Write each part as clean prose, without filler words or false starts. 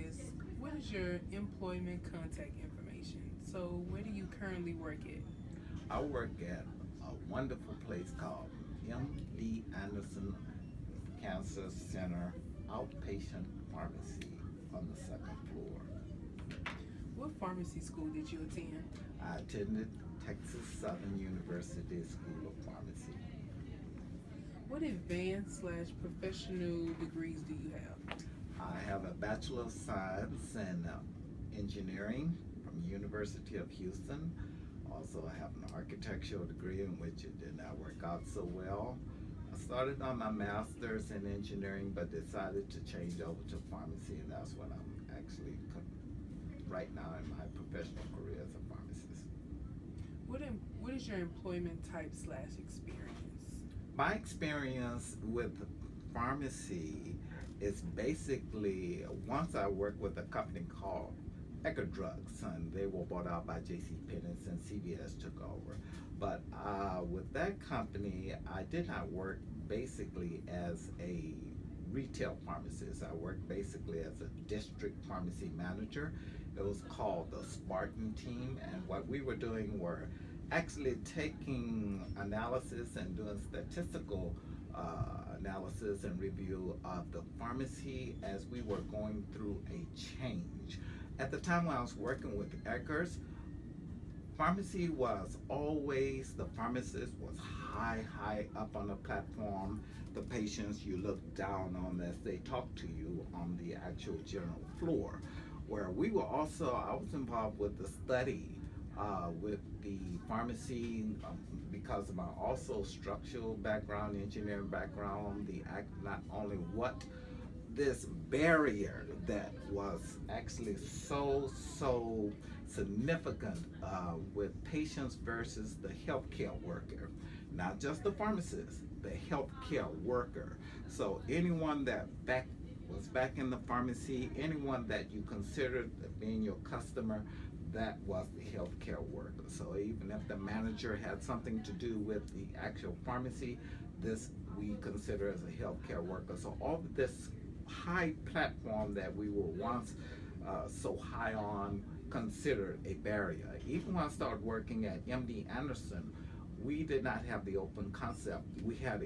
is, what is your employment contact information? So where do you currently work at? I work at a wonderful place called MD Anderson Cancer Center Outpatient Pharmacy on the second floor. What pharmacy school did you attend? I attended Texas Southern University School of Pharmacy. What advanced slash professional degrees do you have? I have a Bachelor of Science in Engineering from University of Houston. Also, I have an architectural degree in which it did not work out so well. I started on my master's in engineering, but decided to change over to pharmacy, and that's what I'm actually right now in my professional career as a pharmacist. What is your employment type slash experience? My experience with pharmacy is basically once I worked with a company called Ecker Drugs, and they were bought out by J.C. Penney and CVS took over. But with that company, I did not work basically as a retail pharmacist. I worked basically as a district pharmacy manager. It was called the Spartan team, and what we were doing were actually taking analysis and doing statistical analysis and review of the pharmacy as we were going through a change. At the time when I was working with Eckers, pharmacy was always, the pharmacist was high up on the platform. The patients you look down on as they talk to you on the actual general floor. Where we were also, I was involved with the study with the pharmacy because of my also structural background, engineering background, not only what this barrier that was actually so significant with patients versus the healthcare worker, not just the pharmacist, the healthcare worker. So anyone that was back in the pharmacy, anyone that you considered being your customer, that was the healthcare worker. So even if the manager had something to do with the actual pharmacy, this we consider as a healthcare worker. So all of this high platform that we were once so high on considered a barrier. Even when I started working at MD Anderson, we did not have the open concept. We had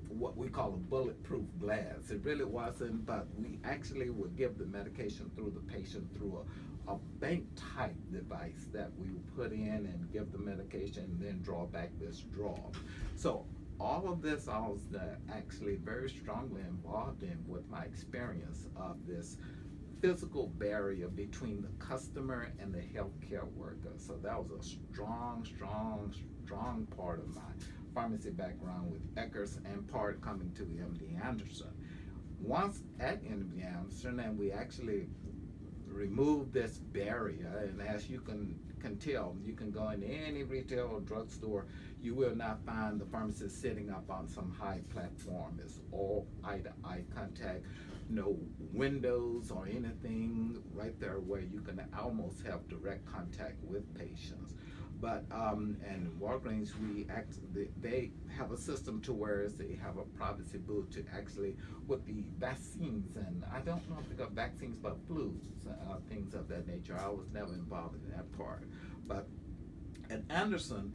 what we call a bulletproof glass. It really wasn't, but we actually would give the medication through the patient through a bank type device that we would put in and give the medication and then draw back this draw. So all of this I was actually very strongly involved in with my experience of this physical barrier between the customer and the healthcare worker. So that was a strong part of my pharmacy background with Eckers and part coming to MD Anderson. Once at MD Anderson, and we actually removed this barrier, and as you can tell, you can go into any retail or drugstore, you will not find the pharmacist sitting up on some high platform. It's all eye-to-eye contact, no windows or anything right there where you can almost have direct contact with patients. But and Walgreens, they have a system to where they have a privacy booth to actually with the vaccines, and I don't know if they got vaccines, but flus, things of that nature. I was never involved in that part. But at Anderson,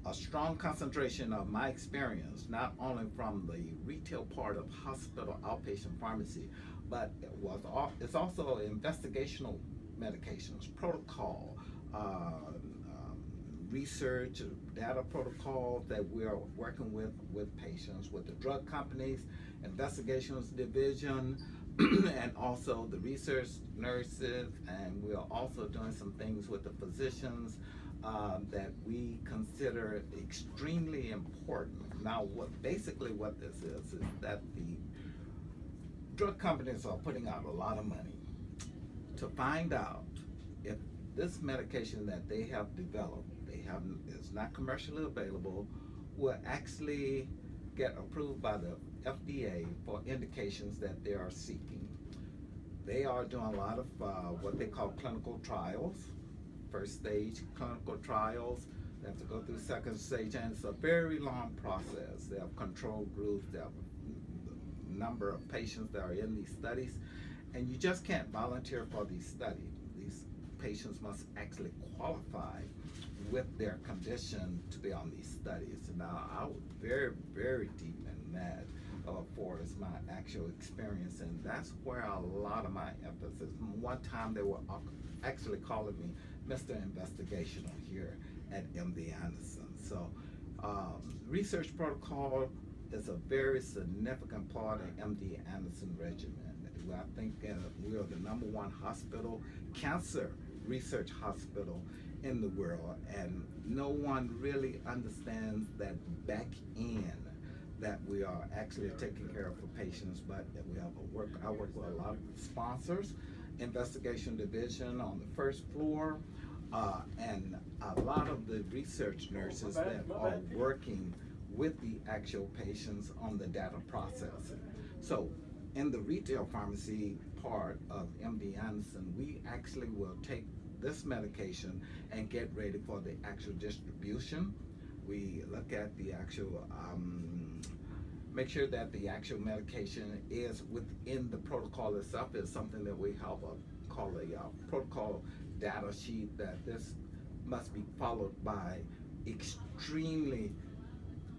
a strong concentration of my experience, not only from the retail part of hospital outpatient pharmacy, but it's also investigational medications, protocol, research, data protocol that we are working with patients, with the drug companies, investigations division, and also the research nurses, and we are also doing some things with the physicians that we consider extremely important. Now, what this is that the drug companies are putting out a lot of money to find out if this medication that they have developed, is not commercially available, will actually get approved by the FDA for indications that they are seeking. They are doing a lot of what they call clinical trials, first stage clinical trials. They have to go through second stage, and it's a very long process. They have control groups, they have a number of patients that are in these studies, and you just can't volunteer for these studies. These patients must actually qualify with their condition to be on these studies. Now, I was very, very deep in that for as my actual experience, and that's where a lot of my emphasis. One time they were actually calling me Mr. Investigational here at MD Anderson. So, research protocol is a very significant part of MD Anderson regimen. I think we are the #1 hospital, cancer research hospital in the world, and no one really understands that back end that we are actually taking care of for patients, but that we have I work with a lot of sponsors, investigation division on the first floor, and a lot of the research nurses that are working with the actual patients on the data processing. So in the retail pharmacy part of MD Anderson, we actually will take this medication and get ready for the actual distribution. We look at the actual, make sure that the actual medication is within the protocol itself. Is something that we have call a protocol data sheet, that this must be followed by extremely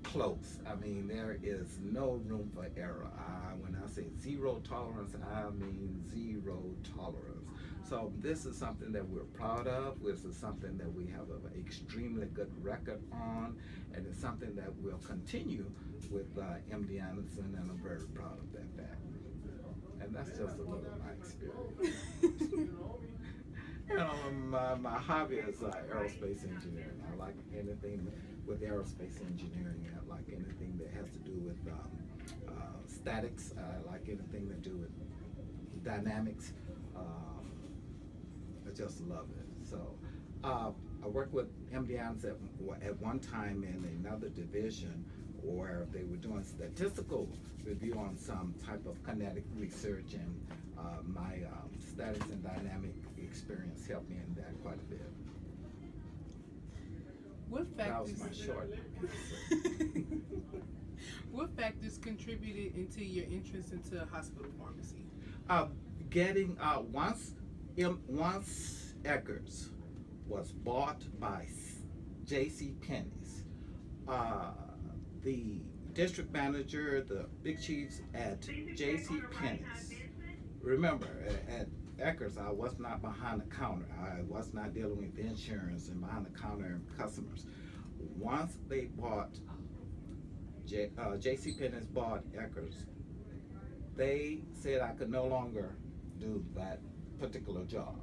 close. I mean, there is no room for error. When I say zero tolerance, I mean zero tolerance. So this is something that we're proud of. This is something that we have an extremely good record on, and it's something that will continue with MD Anderson, and I'm very proud of that fact. And that's just a little of my experience. My hobby is aerospace engineering. I like anything with aerospace engineering. I like anything that has to do with statics. I like anything to do with dynamics. I just love it. So I worked with MD Anderson at one time in another division where they were doing statistical review on some type of kinetic research, and my statics and dynamic experience helped me in that quite a bit. What factors? That was my short answer. What factors contributed into your interest into hospital pharmacy? Once Eckers was bought by J.C. Penney's, the district manager, the big chiefs at J.C. Penney's. Remember, at Eckers, I was not behind the counter. I was not dealing with insurance and behind the counter customers. Once they bought, J.C. Penney's bought Eckers, they said I could no longer do that particular job.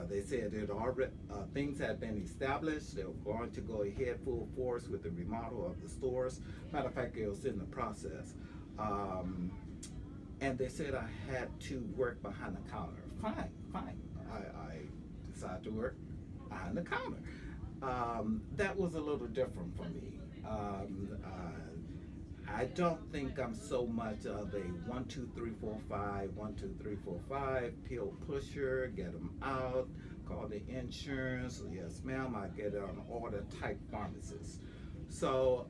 They said that already things had been established. They were going to go ahead full force with the remodel of the stores. Matter of fact, it was in the process. And they said I had to work behind the counter. Fine. I decided to work behind the counter. That was a little different for me. I don't think I'm so much of a 1, 2, 3, 4, 5, 1, 2, 3, 4, 5 pill pusher, get them out, call the insurance, yes ma'am, I get an order type pharmacist. So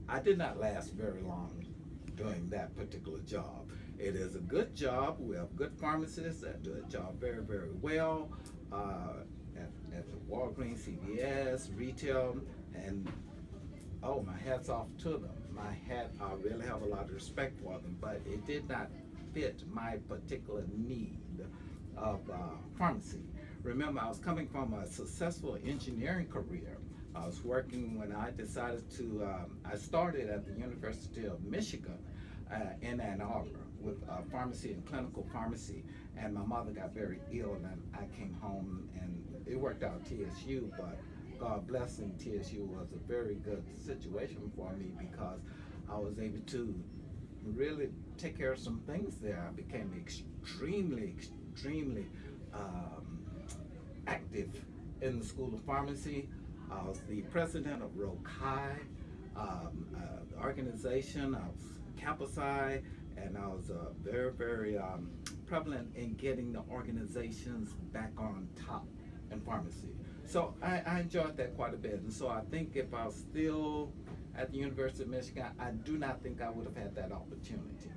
I did not last very long doing that particular job. It is a good job. We have good pharmacists that do a job very, very well at the Walgreens, CVS, retail, and oh, my hat's off to them. I really have a lot of respect for them, but it did not fit my particular need of pharmacy. Remember, I was coming from a successful engineering career. I was working when I decided to, I started at the University of Michigan in Ann Arbor with pharmacy and clinical pharmacy, and my mother got very ill, and I came home, and it worked out TSU, but God blessing, TSU was a very good situation for me because I was able to really take care of some things there. I became extremely active in the School of Pharmacy. I was the president of ROCI, the organization. I was Kappa and I was very prevalent in getting the organizations back on top in pharmacy. So I enjoyed that quite a bit, and so I think if I was still at the University of Michigan, I do not think I would have had that opportunity.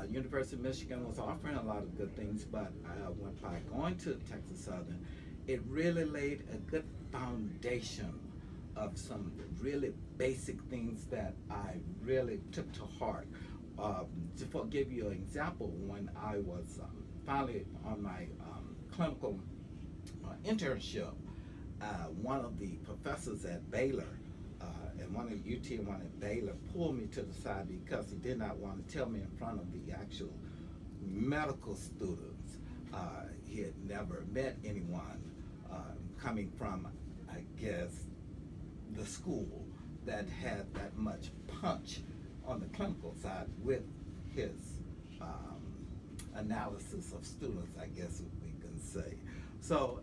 University of Michigan was offering a lot of good things, but went by going to Texas Southern, it really laid a good foundation of some really basic things that I really took to heart. To give you an example, when I was finally on my clinical internship, one of the professors at Baylor, and one at UT and one at Baylor, pulled me to the side because he did not want to tell me in front of the actual medical students. He had never met anyone coming from, I guess, the school that had that much punch on the clinical side with his analysis of students, I guess we can say. So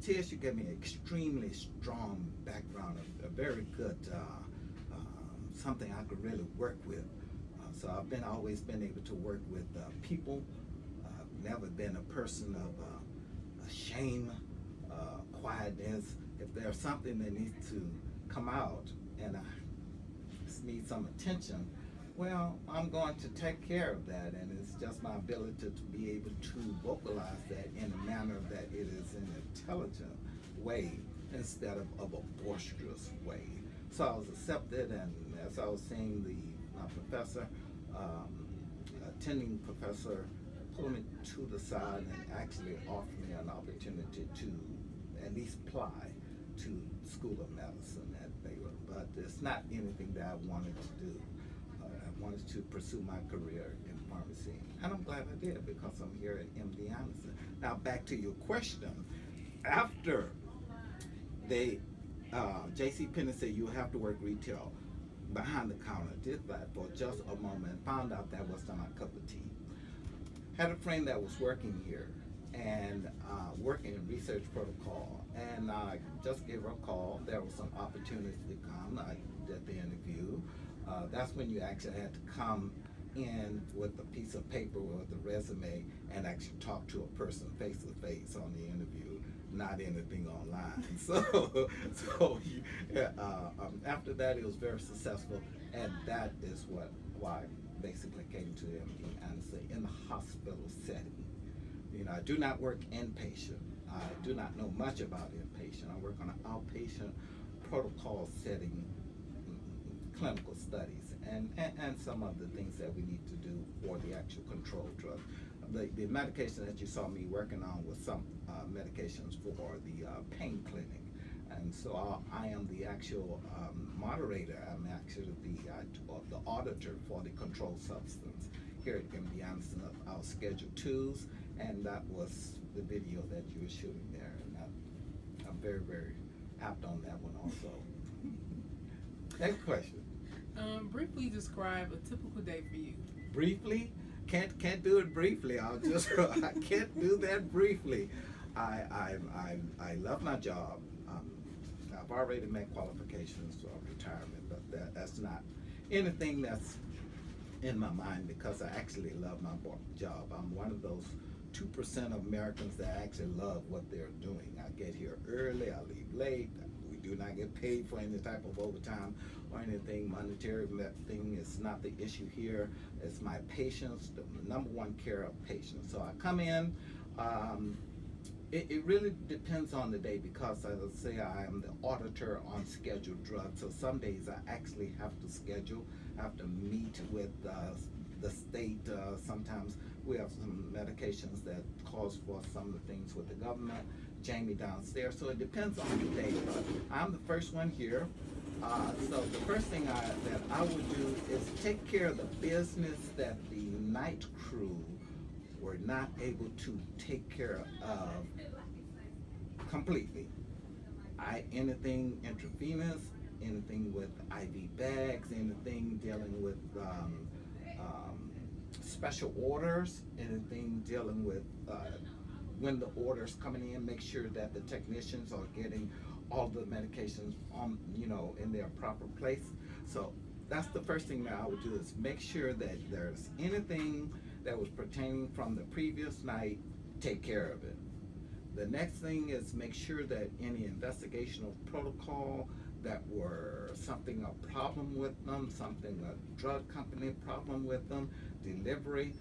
TSU gave me an extremely strong background, a very good, something I could really work with. So I've always been able to work with people. I've never been a person of shame, quietness. If there's something that needs to come out and I need some attention, well, I'm going to take care of that, and it's just my ability to be able to vocalize that in a manner that it is an intelligent way instead of a boisterous way. So I was accepted, and as I was seeing my professor, attending professor, pulled me to the side and actually offered me an opportunity to at least apply to School of Medicine at Baylor. But it's not anything that I wanted to do. I wanted to pursue my career in pharmacy, and I'm glad I did because I'm here at MD Anderson. Now back to your question. After they, J.C. Penney said you have to work retail behind the counter, did that for just a moment, found out that was not my cup of tea. Had a friend that was working here and working in research protocol, and I just gave her a call. There was some opportunity to come. I did the interview. That's when you actually had to come in with a piece of paper with a resume and actually talk to a person face to face on the interview, not anything online. After that, it was very successful, and that is why I basically came to MD Anderson in the hospital setting. You know, I do not work inpatient. I do not know much about inpatient. I work on an outpatient protocol setting, clinical studies, and some of the things that we need to do for the actual control drug. The medication that you saw me working on was some medications for the pain clinic. And so I am the actual moderator. I'm actually the auditor for the controlled substance here at MD Anderson of our Schedule 2s, and that was the video that you were shooting there. And I'm very, very apt on that one also. Next question. Briefly describe a typical day for you. Briefly? Can't do it briefly. I can't do that briefly. I love my job. I've already met qualifications for retirement, but that's not anything that's in my mind because I actually love my job. I'm one of those 2% of Americans that actually love what they're doing. I get here early, I leave late. We do not get paid for any type of overtime or anything. Monetary thing is not the issue here. It's my patients, the number one care of patients. So I come in. It really depends on the day because, as I say, I am the auditor on scheduled drugs. So some days I actually have to schedule, I have to meet with the state. Sometimes we have some medications that calls for some of the things with the government. Jamie downstairs. So it depends on the day. But I'm the first one here. So the first thing that I would do is take care of the business that the night crew were not able to take care of completely. Anything intravenous, anything with IV bags, anything dealing with special orders, anything dealing with when the orders coming in, make sure that the technicians are getting all the medications on, in their proper place. So that's the first thing that I would do is make sure that there's anything that was pertaining from the previous night, take care of it. The next thing is make sure that any investigational protocol that were a problem with them, a drug company problem with them, delivery,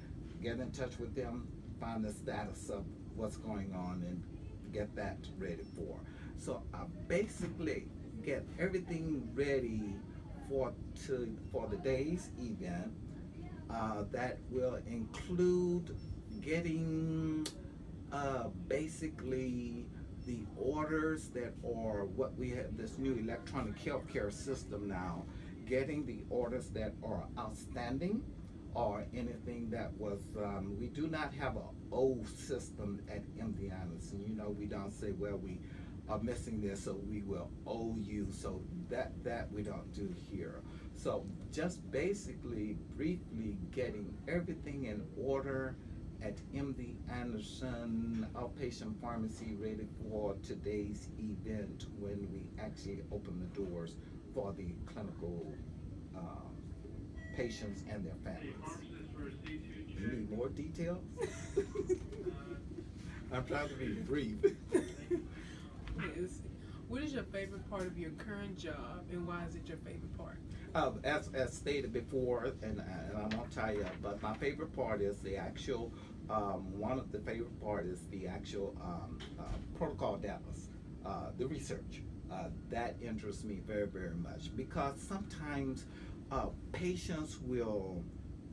get in touch with them, find the status of what's going on, and get that ready for. So I basically get everything ready for the day's event. That will include getting basically the orders that are what we have this new electronic healthcare system now, getting the orders that are outstanding or anything that was, we do not have a old system at MD Anderson. You know, we don't say, well, we are missing this, so we will owe you. So that we don't do here. So just basically, briefly getting everything in order at MD Anderson Outpatient Pharmacy ready for today's event when we actually open the doors for the clinical patients and their families. You need more details? I'm trying to be brief. Yes. What is your favorite part of your current job, and why is it your favorite part? As stated before, and I won't tell you, but my favorite part is the actual, one of the favorite part is the actual protocol data, the research. That interests me very, very much, because sometimes patients will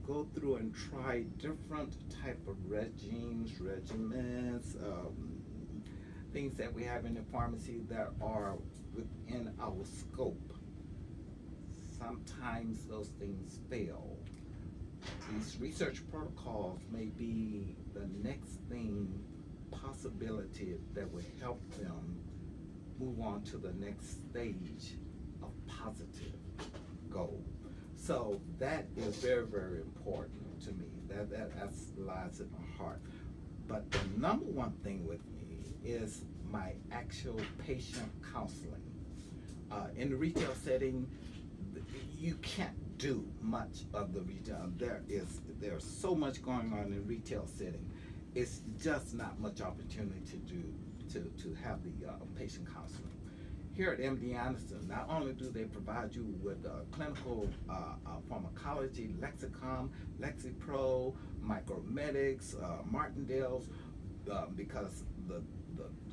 go through and try different type of regimens, things that we have in the pharmacy that are within our scope. Sometimes those things fail. These research protocols may be the next thing, possibility that will help them move on to the next stage of positive goal. So that is very, very important to me. That lies in my heart. But the number one thing with me is my actual patient counseling. In the retail setting, you can't do much of the retail. There's so much going on in retail setting. It's just not much opportunity to have the patient counseling. Here at MD Anderson, not only do they provide you with clinical pharmacology, lexicon, LexiPro, micromedics, Martindale's, because the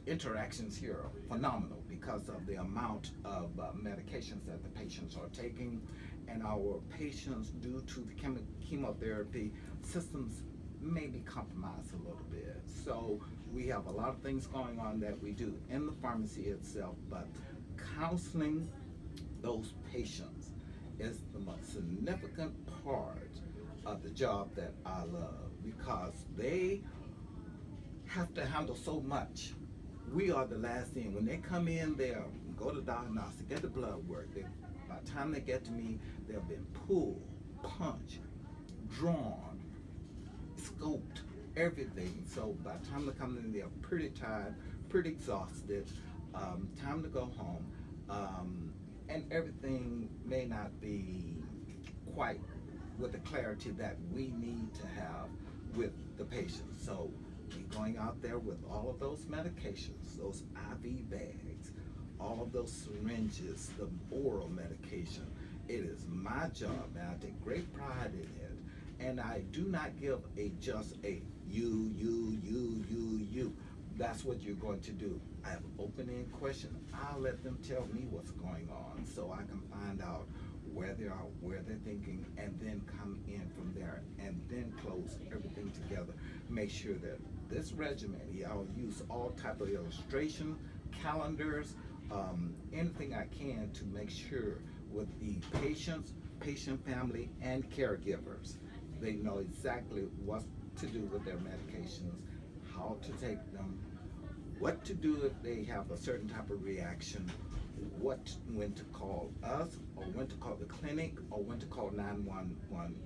interactions here are phenomenal because of the amount of medications that the patients are taking, and our patients, due to the chemotherapy systems, may be compromised a little bit. So we have a lot of things going on that we do in the pharmacy itself, but counseling those patients is the most significant part of the job that I love, because they have to handle so much. We are the last thing. When they come in, they'll go to diagnostic, get the blood work. By the time they get to me, they've been pulled, punched, drawn, scoped, everything. So by the time they come in, they're pretty tired, pretty exhausted, time to go home, and everything may not be quite with the clarity that we need to have with the patient. So we're going out there with all of those medications, those IV bags, all of those syringes, the oral medication. It is my job, and I take great pride in it. And I do not give just a you. That's what you're going to do. I have an open-end question. I'll let them tell me what's going on so I can find out where they are, where they're thinking, and then come in from there and then close everything together. Make sure that this regimen, I'll use all type of illustration, calendars, anything I can to make sure with the patients, patient family, and caregivers, they know exactly what to do with their medications, how to take them, what to do if they have a certain type of reaction, when to call us, or when to call the clinic, or when to call 911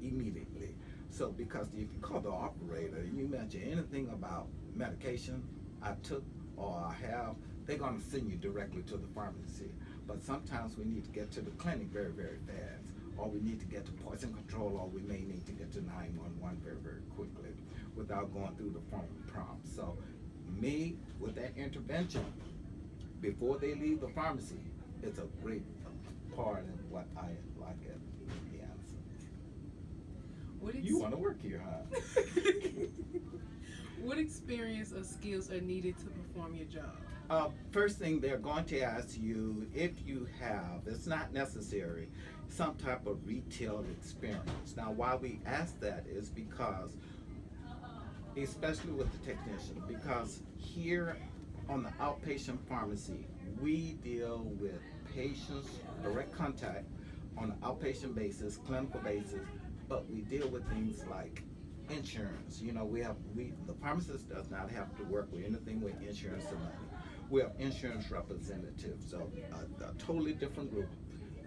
immediately. So because if you call the operator, you mention anything about medication I took or I have, they're going to send you directly to the pharmacy. But sometimes we need to get to the clinic very, very fast, or we need to get to poison control, or we may need to get to 911 very, very quickly without going through the phone prompt. So me, with that intervention, before they leave the pharmacy, it's a great part of what I like at MD Anderson. What You want to work here, huh? What experience or skills are needed to perform your job? First thing they're going to ask you if you have, it's not necessary, some type of retail experience. Now, why we ask that is because, especially with the technician, because here on the outpatient pharmacy, we deal with patients, direct contact on an outpatient basis, clinical basis, but we deal with things like insurance. You know, the pharmacist does not have to work with anything with insurance or money. We have insurance representatives, so a totally different group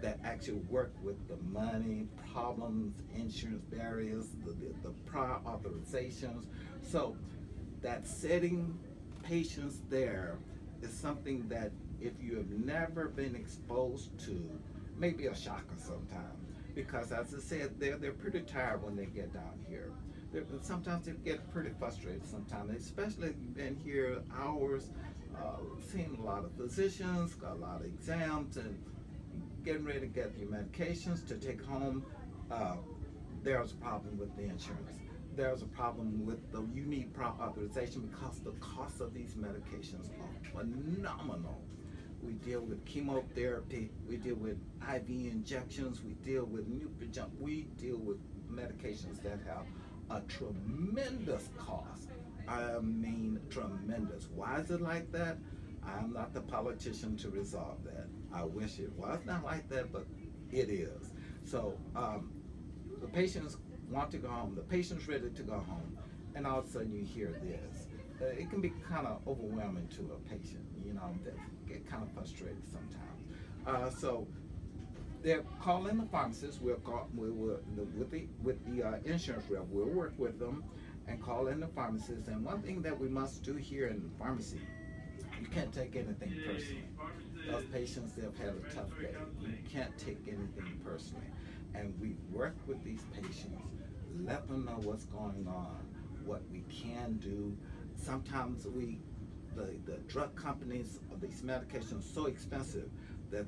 that actually work with the money, problems, insurance barriers, the prior authorizations. So that setting patients there is something that if you have never been exposed to, maybe a shocker sometimes. Because as I said, they're pretty tired when they get down here. Sometimes they get pretty frustrated sometimes, especially if you've been here hours, seeing a lot of physicians, got a lot of exams, and getting ready to get your medications to take home. There's a problem with the insurance. There's a problem with you need prior authorization because the cost of these medications are phenomenal. We deal with chemotherapy, we deal with IV injections, we deal with NutriJump, we deal with medications that have a tremendous cost. I mean, tremendous. Why is it like that? I'm not the politician to resolve that. I wish it was not like that, but it is. So the patients want to go home, the patient's ready to go home, and all of a sudden you hear this. It can be kind of overwhelming to a patient, you know, they get kind of frustrated sometimes. So they're calling the pharmacist, with the insurance rep, we'll work with them and call in the pharmacist. And one thing that we must do here in the pharmacy, you can't take anything personally. Those patients, they've had a tough day. You can't take anything personally. And we work with these patients, let them know what's going on, what we can do. Sometimes the drug companies of these medications are so expensive that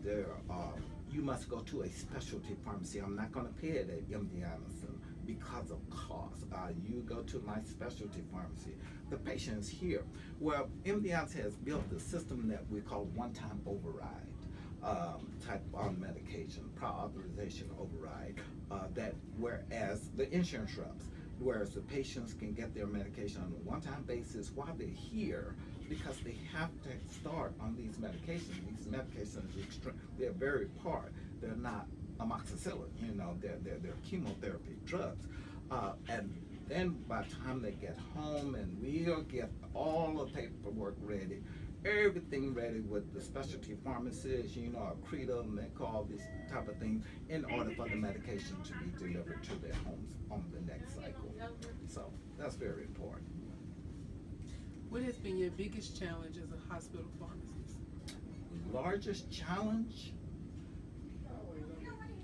you must go to a specialty pharmacy. I'm not going to pay it at MD Anderson because of cost. You go to my specialty pharmacy. The patient is here. Well, MD Anderson has built the system that we call one-time override type on medication, prior authorization override, that whereas the insurance reps, whereas the patients can get their medication on a one-time basis while they're here, because they have to start on these medications. These medications are they're very hard. They're not amoxicillin, you know, they're chemotherapy drugs. And then by the time they get home, and we'll get all the paperwork ready, everything ready with the specialty pharmacists, you know, Accredo, and they call these type of things, in order for the medication to be delivered to their homes on the next cycle. So that's very important. What has been your biggest challenge as a hospital pharmacist? Largest challenge?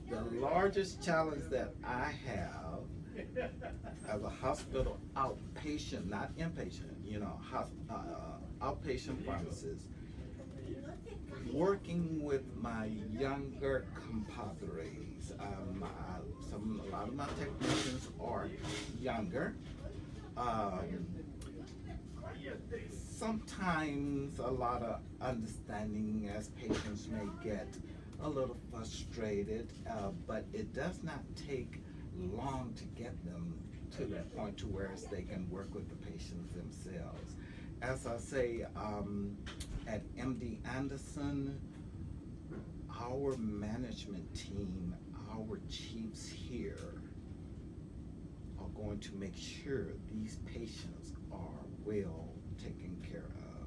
The largest challenge that I have as a hospital outpatient, not inpatient, you know, outpatient pharmacist, working with my younger compadres. A lot of my technicians are younger. Sometimes a lot of understanding as patients may get a little frustrated, but it does not take long to get them to that point to where they can work with the patients themselves. As I say, at MD Anderson, our management team, our chiefs here are going to make sure these patients are well taken care of.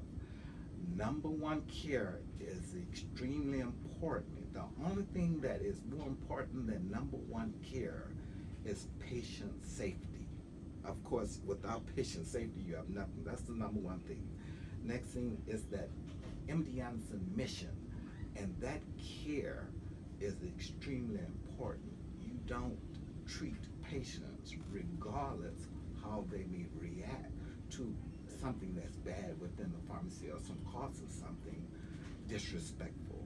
Number one care is extremely important. The only thing that is more important than number one care is patient safety. Of course, without patient safety, you have nothing. That's the number one thing. Next thing is that MD Anderson mission, and that care is extremely important. You don't treat patients regardless how they may react to something that's bad within the pharmacy or some causes something disrespectful.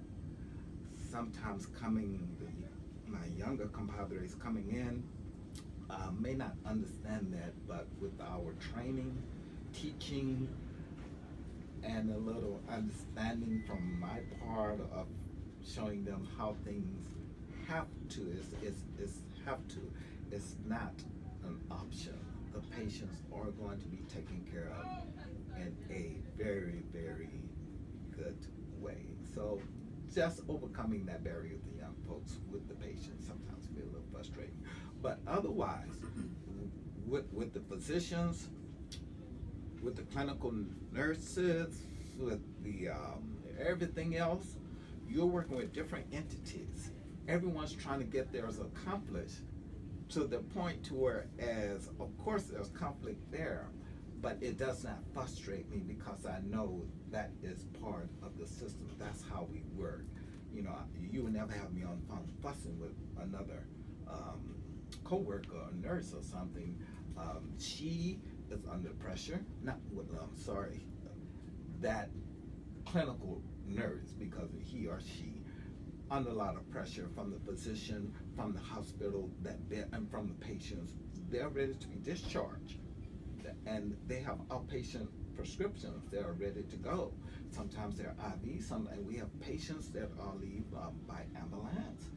Sometimes my younger compadres coming in, may not understand that, but with our training, teaching, and a little understanding from my part of showing them how things have to is have to. It's not an option. The patients are going to be taken care of in a very, very good way. So just overcoming that barrier with the young folks, with the patients, sometimes be a little frustrating. But otherwise, with the physicians, with the clinical nurses, with the everything else, you're working with different entities. Everyone's trying to get theirs accomplished to the point to where, as of course there's conflict there, but it does not frustrate me because I know that is part of the system. That's how we work. You know, you would never have me on the phone fussing with another co-worker or nurse or something. She is under pressure, not with, that clinical nurse, because he or she under a lot of pressure from the physician, from the hospital, and from the patients. They're ready to be discharged, and they have outpatient prescriptions. They're ready to go. Sometimes they're IV, and we have patients that leave by ambulance.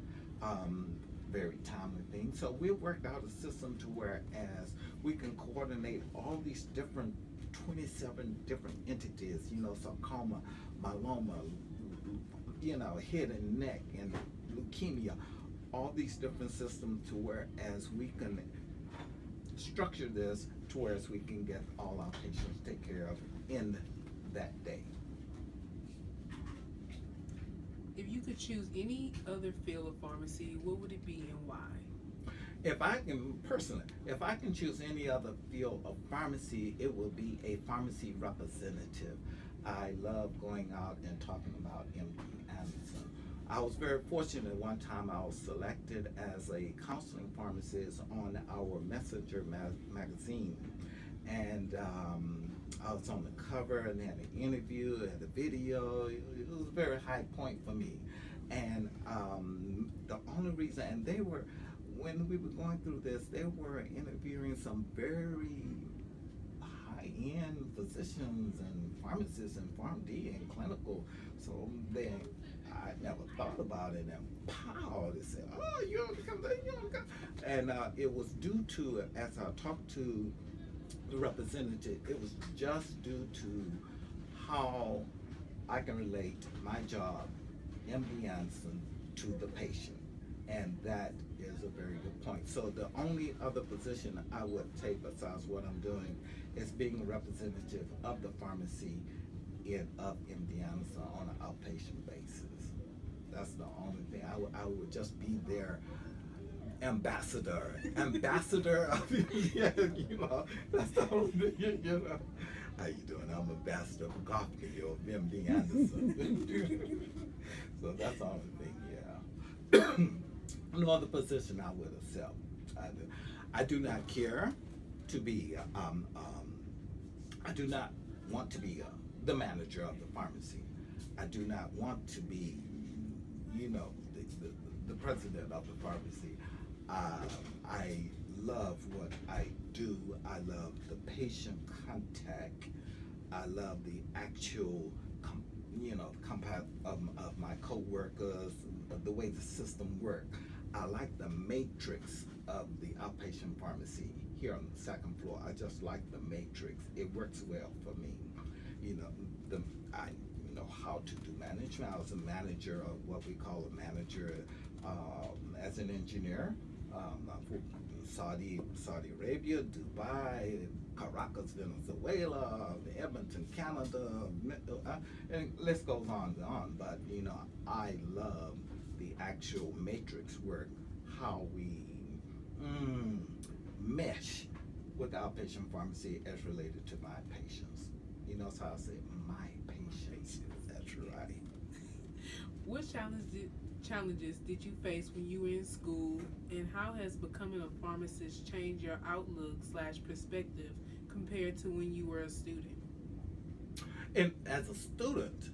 Very timely thing. So we've worked out a system to where as we can coordinate all these different 27 different entities, you know, sarcoma, myeloma, you know, head and neck, and leukemia, all these different systems to where as we can structure this to where as we can get all our patients taken care of in that day. If you could choose any other field of pharmacy, what would it be and why? If I can choose any other field of pharmacy, it will be a pharmacy representative. I love going out and talking about MD Anderson. I was very fortunate. One time I was selected as a counseling pharmacist on our Messenger magazine, and I was on the cover and had an interview and a video. It was a very high point for me, and the only reason, and they were, when we were going through this, they were interviewing some very high-end physicians and pharmacists and PharmD and clinical. So then I never thought about it, and pow, they said, "Oh, you don't come there, you don't come." And it was due to, as I talked to the representative, it was just due to how I can relate my job, MD Anderson, to the patient. And that is a very good point. So the only other position I would take besides what I'm doing is being a representative of the pharmacy of MD Anderson on an outpatient basis. That's the only thing. I would just be their ambassador of, yeah, you know, that's the only thing, you know. How you doing? I'm ambassador for coffee of MD Anderson. So that's the only thing, yeah. No other position I would accept. I do not care to be, I do not want to be the manager of the pharmacy. I do not want to be, you know, the president of the pharmacy. I love what I do. I love the patient contact. I love the actual, contact of my coworkers, the way the system works. I like the matrix of the outpatient pharmacy here on the second floor. I just like the matrix. It works well for me. You know, I know how to do management. I was a manager of what we call a manager as an engineer. Saudi Arabia, Dubai, Caracas, Venezuela, Edmonton, Canada, and list goes on and on. But you know, I love the actual matrix work, how we mesh with outpatient pharmacy as related to my patients. You know, so I say my patients. That's right. What challenges did you face when you were in school, and how has becoming a pharmacist changed your outlook / perspective compared to when you were a student? And as a student,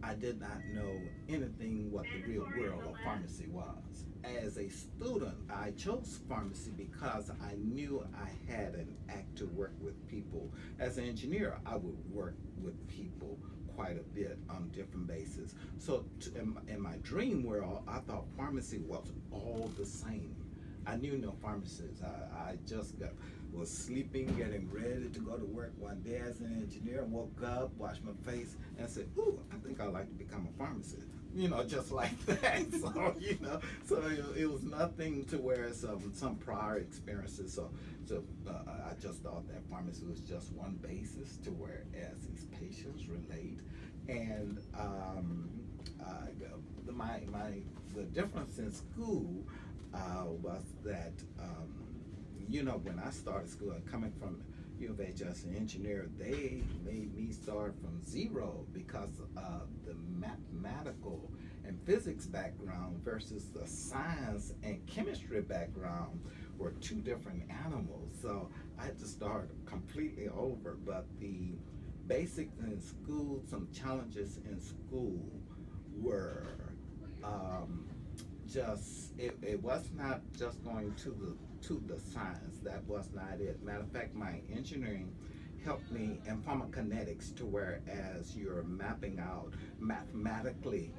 I did not know anything what the real world of pharmacy was. as a student, I chose pharmacy because I knew I had an act to work with people. As an engineer, I would work with people quite a bit on different bases. So in my dream world, I thought pharmacy was all the same. I knew no pharmacists. I just was sleeping, getting ready to go to work one day as an engineer, woke up, washed my face, and said, "Ooh, I think I'd like to become a pharmacist." Just like that. So it was nothing to where some prior experiences. So I just thought that pharmacy was just one basis to where as these patients relate, and the difference in school was that when I started school and coming from U of H as an engineer, they made me start from zero because of the mathematical and physics background versus the science and chemistry background were two different animals. So I had to start completely over. But the basics in school, some challenges in school were it was not just going to the science. That was not it. Matter of fact, my engineering helped me in pharmacokinetics to whereas you're mapping out mathematically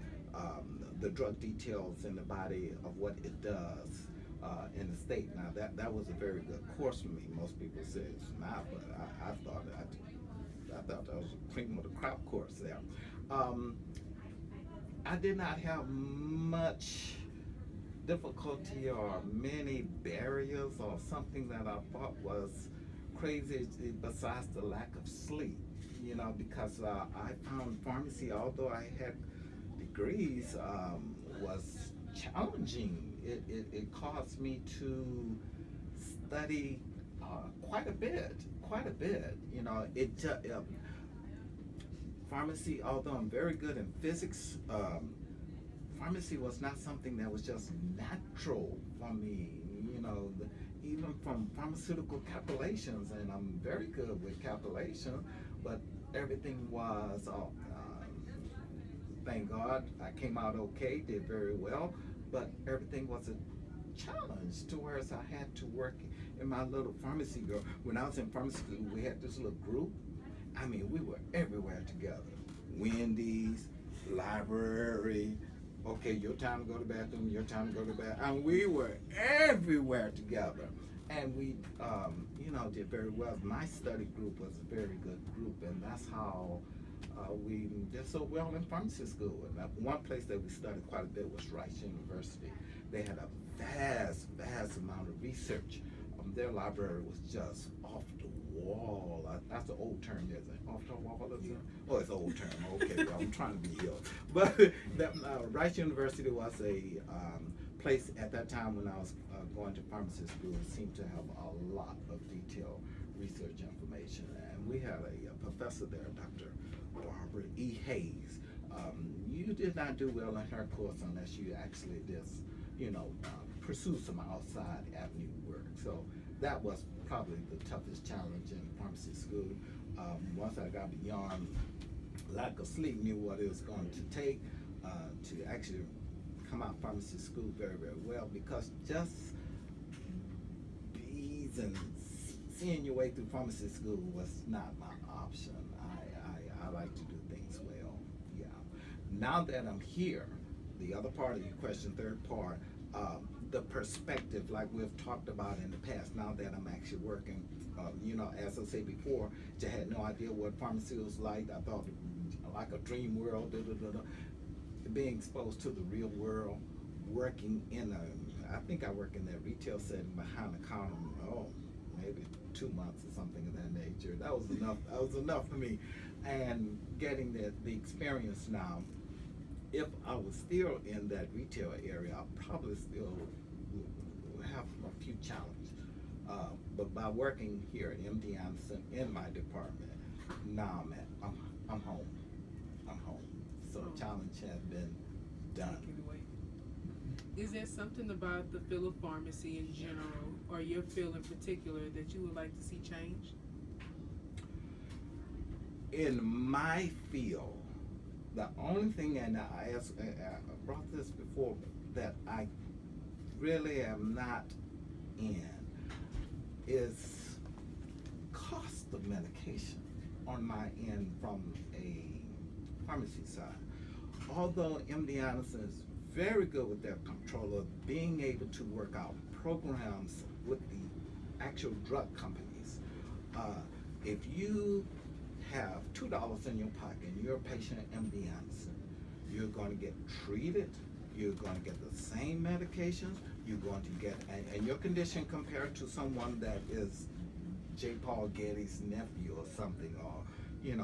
the drug details in the body of what it does in the state. Now that was a very good course for me. Most people say it's not, but I thought that was a cream of the crop course there. I did not have much difficulty or many barriers or something that I thought was crazy besides the lack of sleep, because I found pharmacy, although I had degrees, was challenging. It caused me to study quite a bit. Pharmacy, although I'm very good in physics, pharmacy was not something that was just natural for me, even from pharmaceutical calculations, and I'm very good with calculation, but everything was, thank God, I came out okay, did very well, but everything was a challenge to whereas I had to work in my little pharmacy girl. When I was in pharmacy school, we had this little group. I mean, we were everywhere together. Wendy's, library, okay, your time to go to the bathroom, your time to go to the bathroom. And we were everywhere together. And we, did very well. My study group was a very good group, and that's how we did so well in pharmacy school. And one place that we studied quite a bit was Rice University. They had a vast amount of research. Their library was just off the wall. That's an old term, isn't it? Off the wall, is it? Oh, it's an old term. Okay, well, I'm trying to be here. But Rice University was a place at that time when I was going to pharmacy school. It seemed to have a lot of detailed research information. And we had a professor there, Dr. Barbara E. Hayes. You did not do well in her course unless you actually just, pursue some outside avenue work. So that was probably the toughest challenge in pharmacy school. Once I got beyond lack of sleep, knew what it was going to take to actually come out of pharmacy school very, very well, because just B's and seeing your way through pharmacy school was not my option. I like to do things well, yeah. Now that I'm here, the other part of your question, third part, the perspective, like we've talked about in the past, now that I'm actually working, as I said before, I had no idea what pharmacy was like. I thought like a dream world, being exposed to the real world, working I think I work in that retail setting behind the counter, maybe 2 months or something of that nature. That was enough. That was enough for me. And getting the experience now, if I was still in that retail area, I probably still would have a few challenges. But by working here at MD Anderson in my department, now I'm home. I'm home. So the challenge has been done. Is there something about the field of pharmacy in general, or your field in particular, that you would like to see changed? In my field, the only thing, and I brought this before, that I really am not in is cost of medication on my end from a pharmacy side. Although MD Anderson is very good with their control of being able to work out programs with the actual drug companies. Uh, if you have $2 in your pocket and you're a patient at MD Anderson, you're going to get treated, you're going to get the same medications, you're going to get, and your condition compared to someone that is J. Paul Getty's nephew or something, or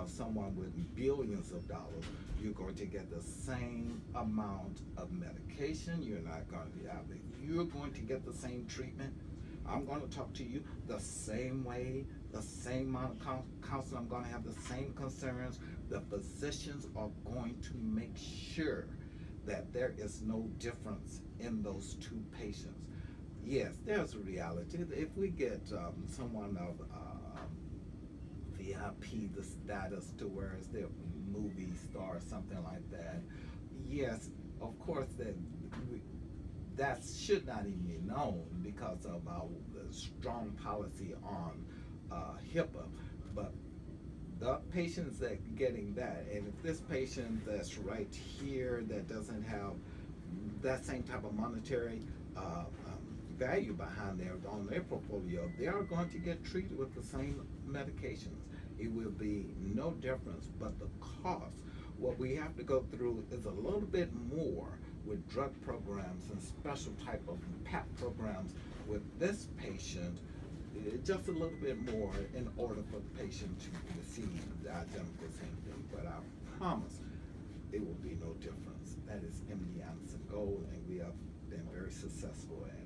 someone with billions of dollars, you're going to get the same amount of medication. You're not going to be out there. You're going to get the same treatment. I'm going to talk to you the same way, the same amount of counseling. I'm going to have the same concerns. The physicians are going to make sure that there is no difference in those two patients. Yes, there's a reality. If we get someone of VIP, the status to where it's their movie star or something like that, yes, of course that should not even be known because of our strong policy on HIPAA. But the patients that getting that, and if this patient that's right here that doesn't have that same type of monetary value behind on their portfolio, they are going to get treated with the same medications. It will be no difference, but the cost, what we have to go through is a little bit more with drug programs and special type of PAP programs with this patient, just a little bit more in order for the patient to receive the identical same thing. But I promise it will be no difference. That is MD Anderson goal, and we have been very successful at it.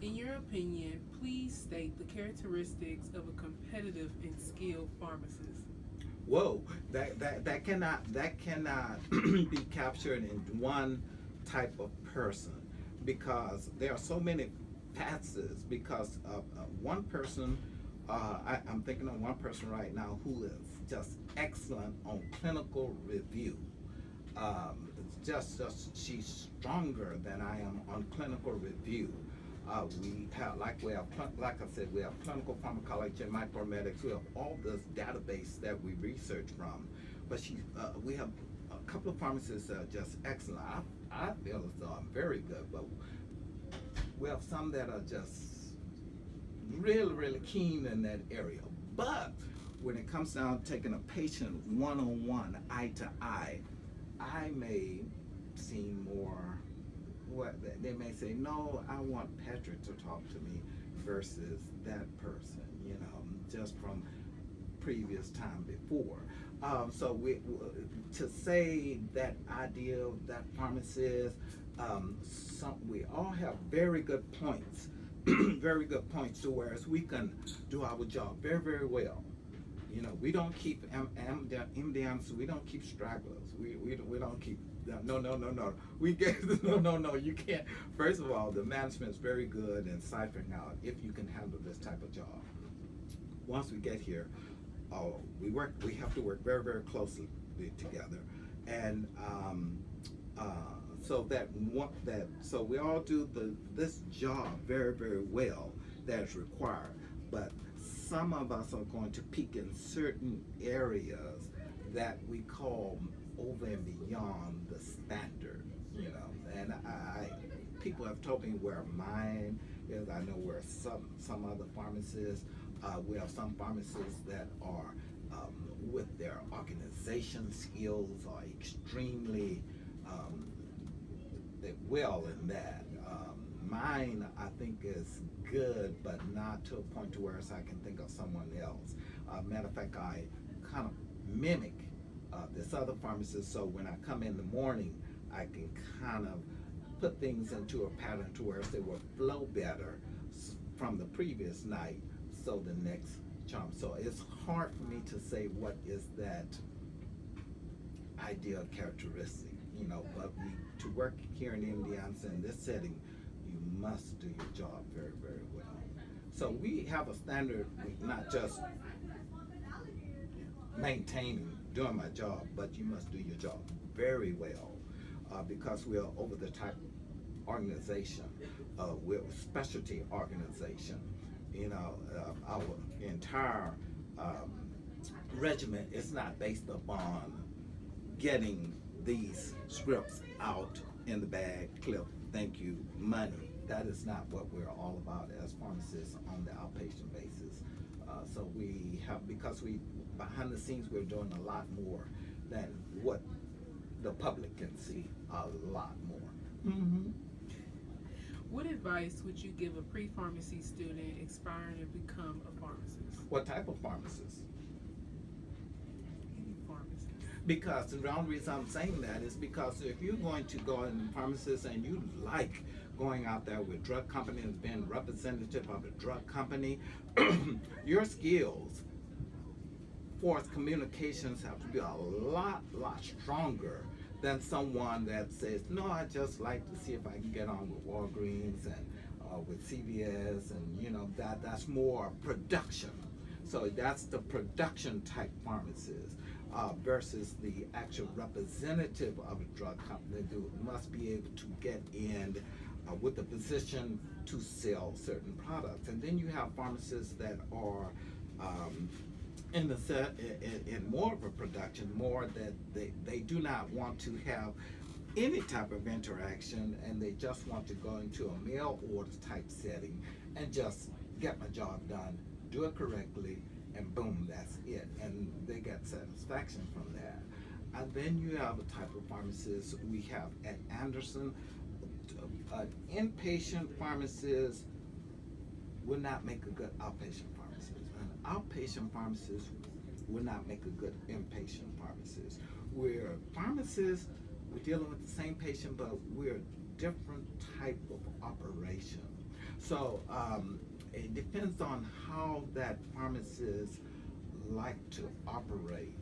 In your opinion, please state the characteristics of a competitive and skilled pharmacist. Whoa, that cannot be captured in one type of person, because there are so many facets. Because one person, I'm thinking of one person right now who is just excellent on clinical review. Just she's stronger than I am on clinical review. We have, like I said, we have clinical pharmacology and micromedics. We have all this database that we research from. But we have a couple of pharmacists that are just excellent. I feel as though I'm very good, but we have some that are just really, really keen in that area. But when it comes down to taking a patient one-on-one, eye to eye, I may seem more, they may say, no, I want Patrick to talk to me versus that person, just from previous time before. So to say that ideal, that pharmacist, we all have very good points, very good points to whereas we can do our job very, very well. We don't keep MD Anderson, we don't keep stragglers. We don't keep, no. We get, no, you can't. First of all, the management is very good in ciphering out if you can handle this type of job. Once we get here, we have to work very, very closely together. And so we all do this job very, very well that is required. But some of us are going to peak in certain areas that we call over and beyond the standard, And people have told me where mine is. I know where some other pharmacists. We have some pharmacists that are with their organization skills are extremely well in that. Mine, I think, is good, but not to a point to where I can think of someone else. Matter of fact, I kind of mimic this other pharmacist, so when I come in the morning, I can kind of put things into a pattern to where they will flow better from the previous night, so the next charm. So it's hard for me to say what is that ideal characteristic, but to work here in MD Anderson in this setting, you must do your job very, very well. So we have a standard, not just maintaining, doing my job, but you must do your job very well, because we are over the organization. We're a specialty organization. Our entire regiment is not based upon getting these scripts out in the bag, clip, thank you, money. That is not what we're all about as pharmacists on the outpatient basis. So we have, because we, behind the scenes, we're doing a lot more than what the public can see, a lot more. Mm-hmm. What advice would you give a pre-pharmacy student aspiring to become a pharmacist? What type of pharmacist? Any pharmacist. Because the only reason I'm saying that is because if you're going to go in pharmacist and you like going out there with drug companies, being representative of a drug company, your skills for communications have to be a lot stronger than someone that says, no, I just like to see if I can get on with Walgreens and with CVS, and that's more production. So that's the production type pharmacist versus the actual representative of a drug company who must be able to get in with the position to sell certain products. And then you have pharmacists that are in more of a production, more that they do not want to have any type of interaction, and they just want to go into a mail order type setting and just get my job done, do it correctly, and boom, that's it. And they get satisfaction from that. And then you have a type of pharmacist we have at Anderson. An inpatient pharmacist would not make a good outpatient pharmacist. An outpatient pharmacist would not make a good inpatient pharmacist. We're pharmacists, we're dealing with the same patient, but we're a different type of operation. So it depends on how that pharmacist like to operate.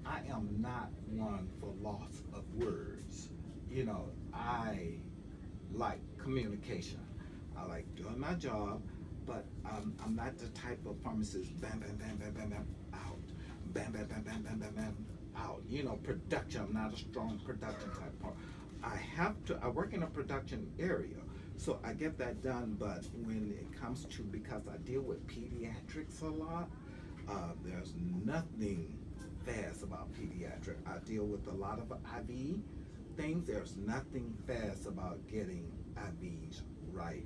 I am not one for loss of words. I like communication. I like doing my job, but I'm not the type of pharmacist, bam, bam, bam, bam, bam, bam, out. Bam, bam, bam, bam, bam, bam, bam, out. Production, I'm not a strong production type. I work in a production area, so I get that done, but when it comes to, because I deal with pediatrics a lot, there's nothing fast about pediatric. I deal with a lot of IV things. There's nothing fast about getting IVs right.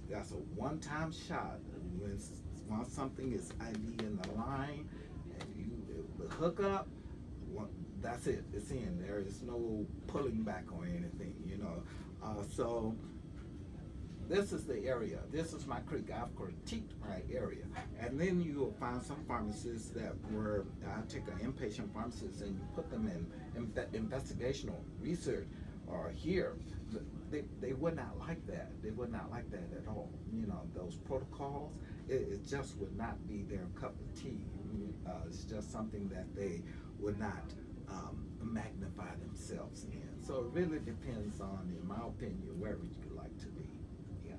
That's a one-time shot. Once something is IV in the line, and the hookup, that's it. It's in. There is no pulling back or anything. So this is the area. This is my creek. I've critiqued my area. And then you will find some pharmacists that I take an inpatient pharmacist and you put them in investigational research or here. They would not like that. They would not like that at all. Those protocols, it just would not be their cup of tea. It's just something that they would not magnify themselves in. So it really depends on, in my opinion, where would you like to be. Yeah.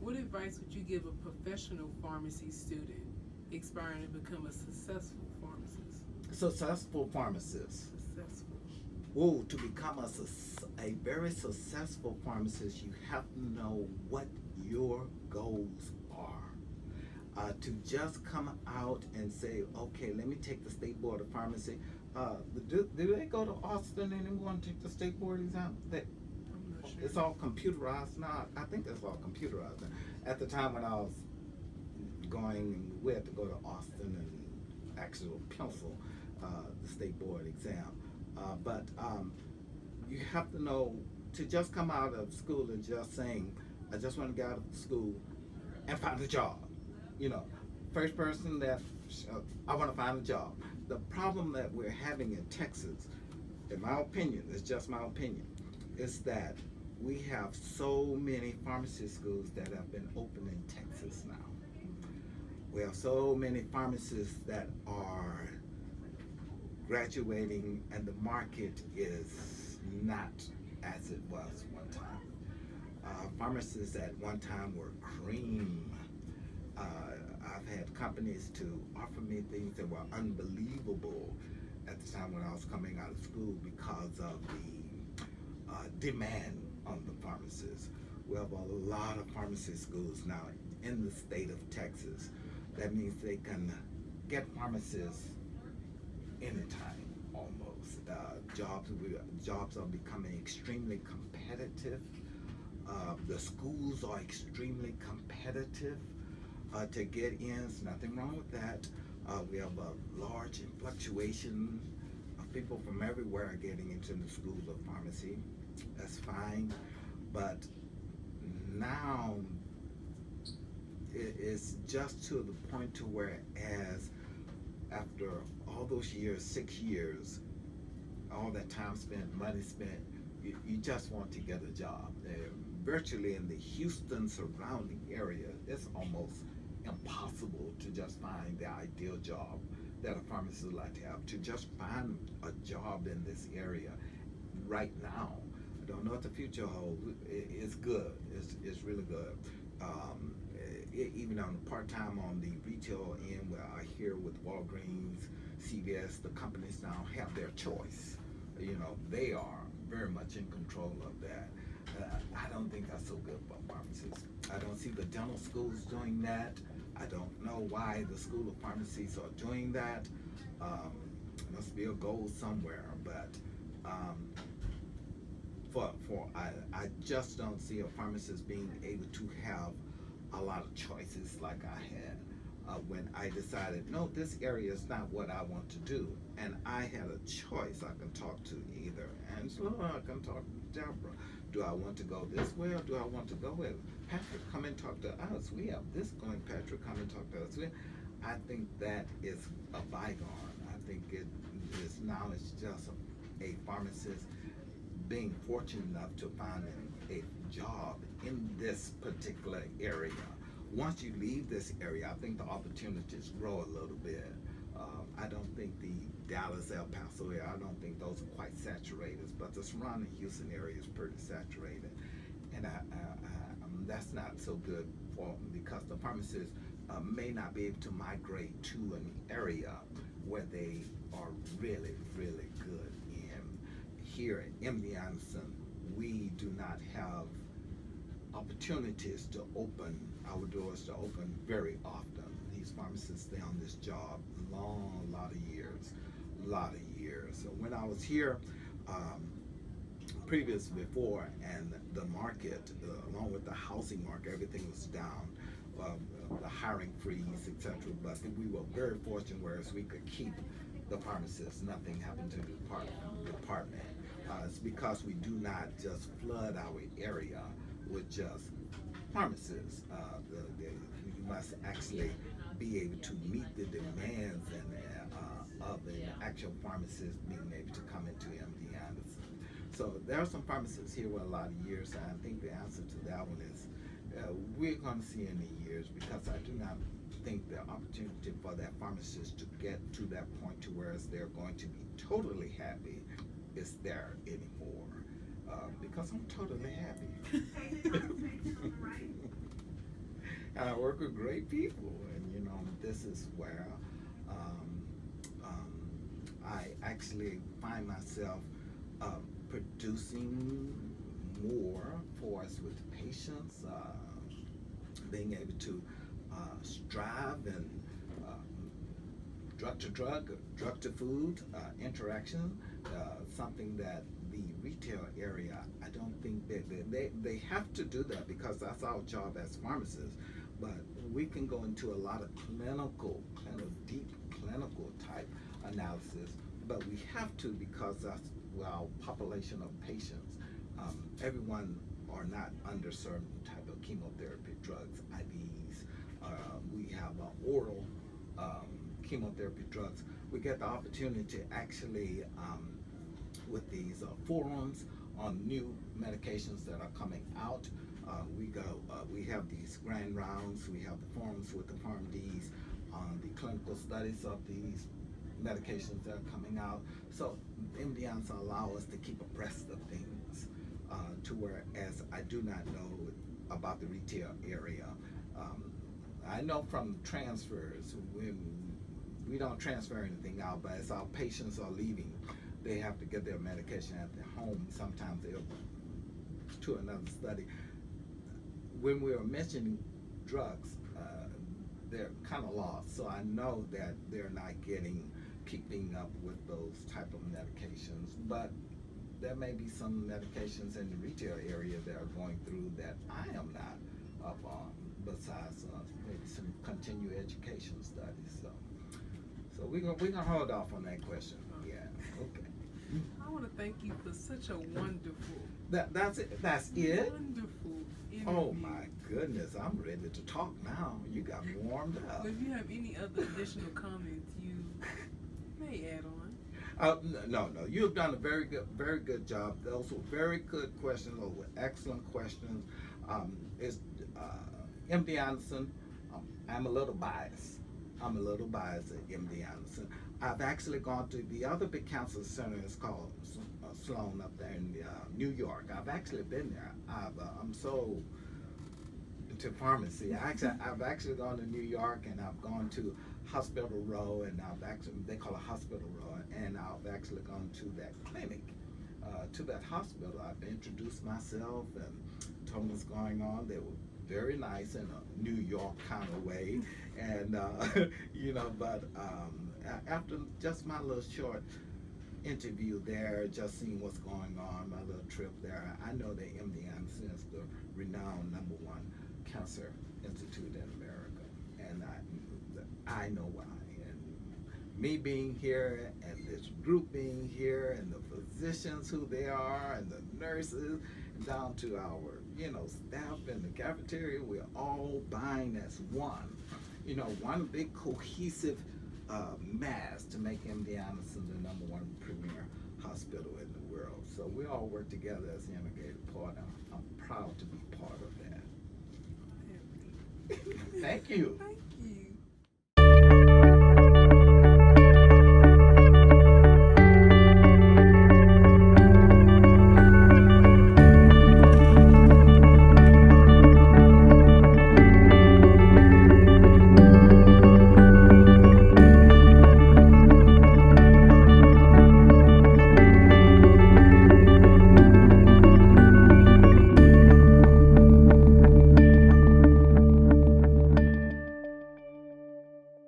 What advice would you give a professional pharmacy student aspiring to become a successful pharmacist? Successful pharmacist. Successful. Whoa, to become a very successful pharmacist, you have to know what your goals are. To just come out and say, okay, let me take the State Board of Pharmacy. Do they go to Austin anymore and take the State Board exam? I'm not sure. It's all computerized now. I think it's all computerized. At the time when I was going, we had to go to Austin and actual pencil the State Board exam. But you have to know, to just come out of school and just saying, I just want to get out of school and find a job. First person that I want to find a job. The problem that we're having in Texas, in my opinion, it's just my opinion, is that we have so many pharmacy schools that have been opened in Texas now. We have so many pharmacists that are graduating, and the market is not as it was one time. Pharmacists at one time were cream. I've had companies to offer me things that were unbelievable, at the time when I was coming out of school because of the demand on the pharmacists. We have a lot of pharmacy schools now in the state of Texas. That means they can get pharmacists anytime almost. Jobs are becoming extremely competitive. The schools are extremely competitive to get in. There's nothing wrong with that. We have a large fluctuation of people from everywhere getting into the schools of pharmacy. That's fine, but now it's just to the point to where, as after all those years, 6 years, all that time spent, money spent, you just want to get a job. Virtually in the Houston surrounding area, it's almost impossible to just find the ideal job that a pharmacist would like to have. To just find a job in this area right now, I don't know what the future holds. It's good. It's really good. Even on part-time on the retail end, where I hear with Walgreens, CVS, the companies now have their choice. They are very much in control of that. I don't think that's so good for pharmacists. I don't see the dental schools doing that. I don't know why the School of Pharmacies are doing that. Must be a goal somewhere, but I just don't see a pharmacist being able to have a lot of choices like I had when I decided, no, this area is not what I want to do. And I had a choice. I can talk to either Angela or I can talk to Deborah. Do I want to go this way or do I want to go with Patrick? Come and talk to us. We have this going. Patrick, come and talk to us. I think that is a bygone. I think it is now. It's just a pharmacist being fortunate enough to find a job in this particular area. Once you leave this area, I think the opportunities grow a little bit. I don't think the Dallas, El Paso area, I don't think those are quite saturated, but the surrounding Houston area is pretty saturated. And that's not so good for because the pharmacists may not be able to migrate to an area where they are really, really good in. Here at MD Anderson, we do not have opportunities to open our doors to open very often. These pharmacists stay on this job a lot of years. So when I was here, before, and the market, along with the housing market, everything was down. The hiring freeze, etc. But we were very fortunate, whereas we could keep the pharmacists. Nothing happened to the department. It's because we do not just flood our area with just pharmacists. You must actually be able to meet the demands of an actual pharmacist being able to come into MD Anderson. So there are some pharmacists here with a lot of years, and I think the answer to that one is we're going to see in the years, because I do not think the opportunity for that pharmacist to get to that point to where they're going to be totally happy is there anymore. Because I'm totally happy. And I work with great people, and this is where I actually find myself producing more for us with patients, being able to strive and drug to drug, drug to food interaction, something that the retail area, I don't think they have to do that because that's our job as pharmacists. But we can go into a lot of deep clinical type analysis, but we have to because that's our population of patients. Everyone are not under certain type of chemotherapy drugs, IVs. We have oral chemotherapy drugs. We get the opportunity to actually, with these forums on new medications that are coming out, we have these grand rounds, we have the forums with the PharmDs on the clinical studies of these medications that are coming out. So MD Anderson allow us to keep abreast of things, to whereas I do not know about the retail area. I know from transfers when we don't transfer anything out, but as our patients are leaving, they have to get their medication at their home. Sometimes they'll to another study. When we were mentioning drugs, they're kind of lost. So I know that they're not keeping up with those type of medications, but there may be some medications in the retail area that are going through that I am not up on, besides maybe some continuing education studies. So we're gonna hold off on that question. Yeah, okay. I want to thank you for such a wonderful, That's it. That's it. wonderful interview. Oh my goodness, I'm ready to talk now. You got me warmed up. If you have any other additional comments, you may add on. No. You've done a very good job. Those were very good questions. Those were excellent questions. It's MD Anderson. I'm a little biased. I'm a little biased at MD Anderson. I've actually gone to the other big cancer center. It's called Sloan up there in New York. I've actually been there. I'm so into pharmacy. I've actually gone to New York, and I've gone to Hospital Row, and they call it Hospital Row, and I've actually gone to that clinic, to that hospital. I've introduced myself and told them what's going on. They were very nice in a New York kind of way, and but after just my little short interview there, just seeing what's going on, my little trip there, I know that MD Anderson is the renowned #1 cancer institute in America, and I know why. And me being here, and this group being here, and the physicians who they are, and the nurses, and down to our staff in the cafeteria, we're all buying as one. One big cohesive mass to make MD Anderson the #1 premier hospital in the world. So we all work together as the integrated part. I'm proud to be part of that. Thank you.